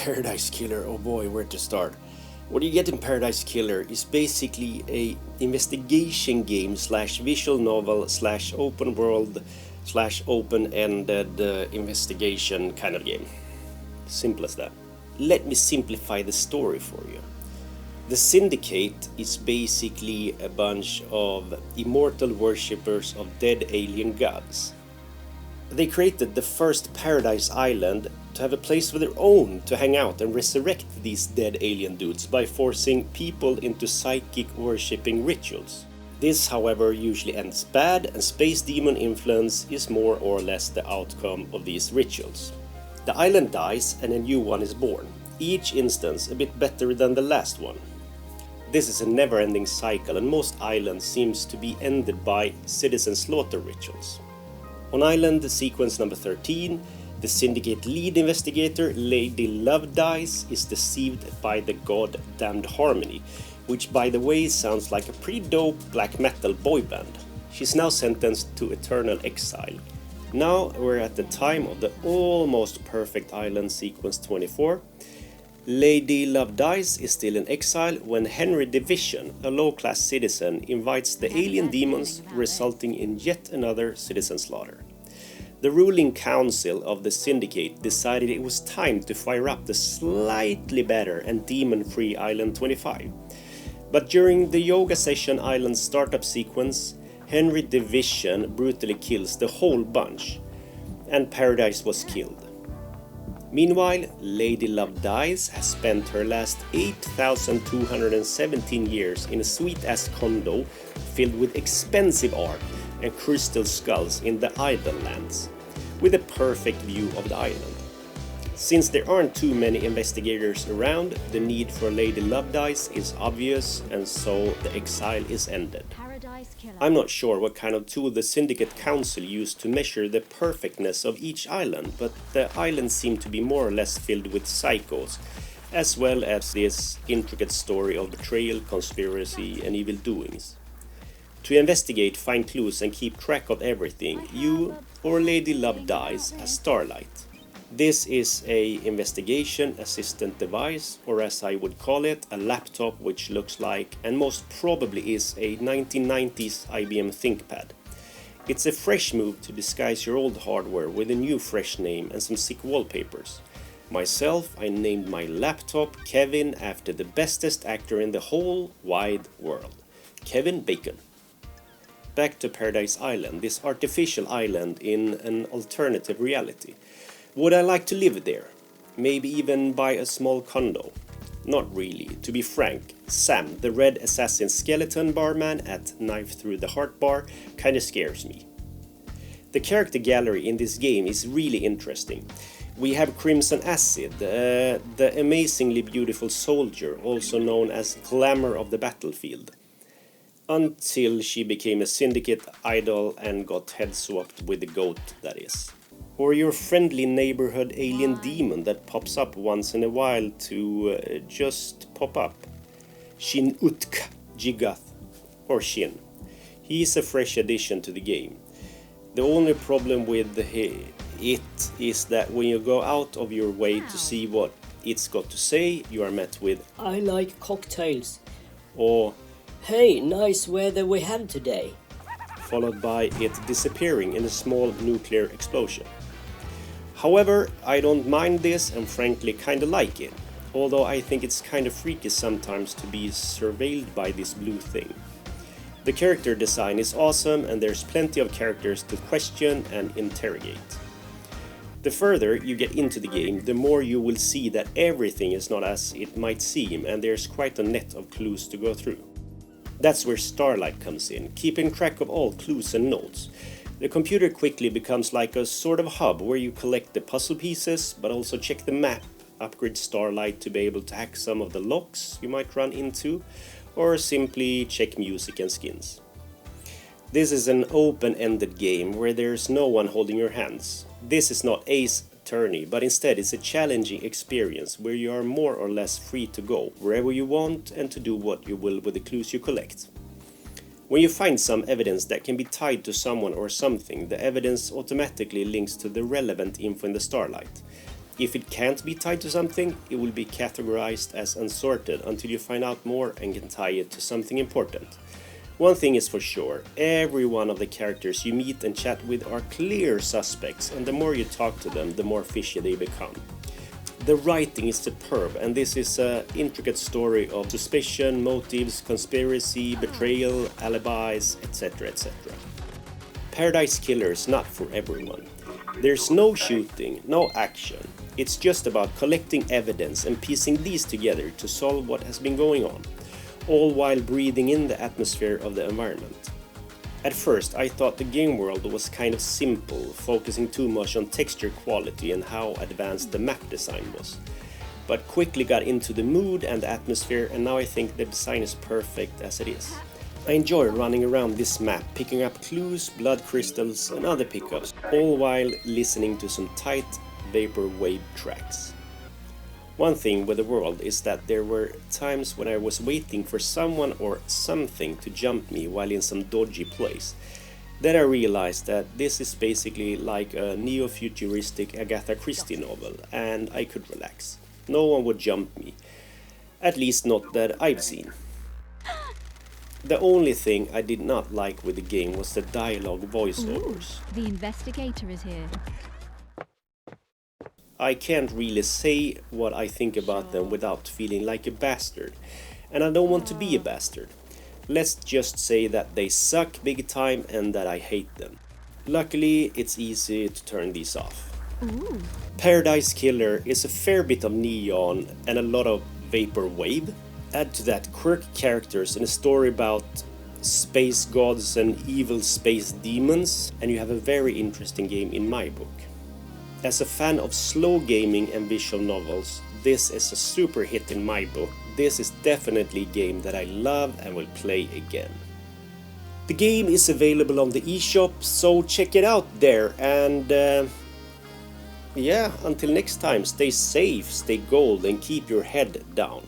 Paradise Killer, oh boy, where to start? What you get in Paradise Killer is basically a investigation game slash visual novel slash open world slash open-ended investigation kind of game. Simple as that. Let me simplify the story for you. The Syndicate is basically a bunch of immortal worshippers of dead alien gods. They created the first Paradise Island to have a place of their own to hang out and resurrect these dead alien dudes by forcing people into psychic worshipping rituals. This, however, usually ends bad, and space demon influence is more or less the outcome of these rituals. The island dies and a new one is born, each instance a bit better than the last one. This is a never-ending cycle, and most islands seems to be ended by citizen slaughter rituals. On island sequence number 13, the Syndicate lead investigator, Lady Love Dice, is deceived by the god Damned Harmony, which by the way sounds like a pretty dope black metal boy band. She's now sentenced to eternal exile. Now we're at the time of the almost perfect island sequence 24. Lady Love Dice is still in exile when Henry Division, a low-class citizen, invites the alien demons, resulting in yet another citizen slaughter. The ruling council of the Syndicate decided it was time to fire up the slightly better and demon-free Island 25. But during the yoga session island startup sequence, Henry Division brutally kills the whole bunch, and Paradise was killed. Meanwhile, Lady Love Dice has spent her last 8,217 years in a sweet-ass condo filled with expensive art and crystal skulls in the Idle Lands, with a perfect view of the island. Since there aren't too many investigators around, the need for Lady Love Dice is obvious, and so the exile is ended. I'm not sure what kind of tool the Syndicate Council used to measure the perfectness of each island, but the islands seem to be more or less filled with psychos, as well as this intricate story of betrayal, conspiracy, and evil doings. To investigate, find clues, and keep track of everything, you or Lady Love Dice as Starlight. This is a investigation assistant device, or as I would call it, a laptop which looks like and most probably is a 1990s IBM ThinkPad. It's a fresh move to disguise your old hardware with a new fresh name and some sick wallpapers. Myself, I named my laptop Kevin after the bestest actor in the whole wide world, Kevin Bacon. Back to Paradise Island, this artificial island in an alternative reality. Would I like to live there? Maybe even buy a small condo? Not really. To be frank, Sam, the red assassin skeleton barman at Knife Through the Heart bar, kinda scares me. The character gallery in this game is really interesting. We have Crimson Acid, the amazingly beautiful soldier, also known as Glamour of the Battlefield. Until she became a Syndicate idol and got head swapped with the goat, that is. Or your friendly neighborhood alien demon that pops up once in a while to just pop up. Shin Utka Jigath, or Shin. He is a fresh addition to the game. The only problem with it is that when you go out of your way to see what it's got to say, you are met with "I like cocktails," or "Hey, nice weather we have today," followed by it disappearing in a small nuclear explosion. However, I don't mind this and frankly kinda like it, although I think it's kinda freaky sometimes to be surveilled by this blue thing. The character design is awesome, and there's plenty of characters to question and interrogate. The further you get into the game, the more you will see that everything is not as it might seem, and there's quite a net of clues to go through. That's where Starlight comes in, keeping track of all clues and notes. The computer quickly becomes like a sort of hub where you collect the puzzle pieces, but also check the map, upgrade Starlight to be able to hack some of the locks you might run into, or simply check music and skins. This is an open-ended game where there's no one holding your hands. This is not Ace Attorney, but instead it's a challenging experience where you are more or less free to go wherever you want and to do what you will with the clues you collect. When you find some evidence that can be tied to someone or something, the evidence automatically links to the relevant info in the Starlight. If it can't be tied to something, it will be categorized as unsorted until you find out more and can tie it to something important. One thing is for sure, every one of the characters you meet and chat with are clear suspects, and the more you talk to them, the more fishy they become. The writing is superb, and this is an intricate story of suspicion, motives, conspiracy, betrayal, alibis, etc. etc. Paradise Killer is not for everyone. There's no shooting, no action. It's just about collecting evidence and piecing these together to solve what has been going on, all while breathing in the atmosphere of the environment. At first, I thought the game world was kind of simple, focusing too much on texture quality and how advanced the map design was. But quickly got into the mood and the atmosphere, and now I think the design is perfect as it is. I enjoy running around this map, picking up clues, blood crystals and other pickups, all while listening to some tight vaporwave tracks. One thing with the world is that there were times when I was waiting for someone or something to jump me while in some dodgy place. Then I realized that this is basically like a neo-futuristic Agatha Christie novel, and I could relax. No one would jump me. At least not that I've seen. The only thing I did not like with the game was the dialogue voiceovers. Ooh, the investigator is here. I can't really say what I think about them without feeling like a bastard, and I don't want to be a bastard. Let's just say that they suck big time and that I hate them. Luckily, it's easy to turn these off. Ooh. Paradise Killer is a fair bit of neon and a lot of vaporwave. Add to that quirky characters and a story about space gods and evil space demons, and you have a very interesting game in my book. As a fan of slow gaming and visual novels, this is a super hit in my book. This is definitely a game that I love and will play again. The game is available on the eShop, so check it out there, and yeah, until next time, stay safe, stay gold and keep your head down.